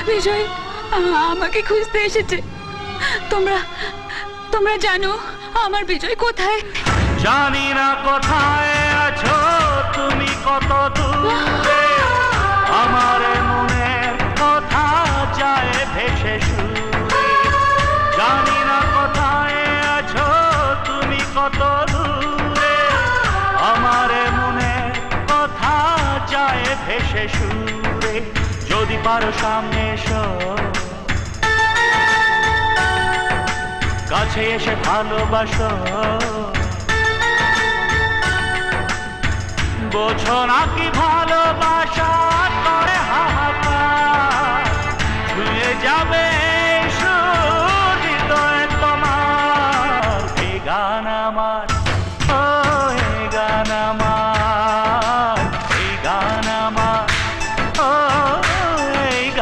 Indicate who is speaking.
Speaker 1: বিজয় আমাকে খুঁজতে এসেছে। তোমরা তোমরা জানো আমার বিজয় কোথায়?
Speaker 2: জানি না কোথায় আছো তুমি, কত দূরে আমার মনের কথা যায় ভেসে সুরে। জানি না কোথায় আছো তুমি, কত দূরে আমার মনের কথা যায় ভেসে সুরে। যদি পারো সামনে এসো, কাছে এসে ভালোবাসো, বোঝো নাকি ভালোবাসা করে হাহাকার, ছুঁয়ে যাবে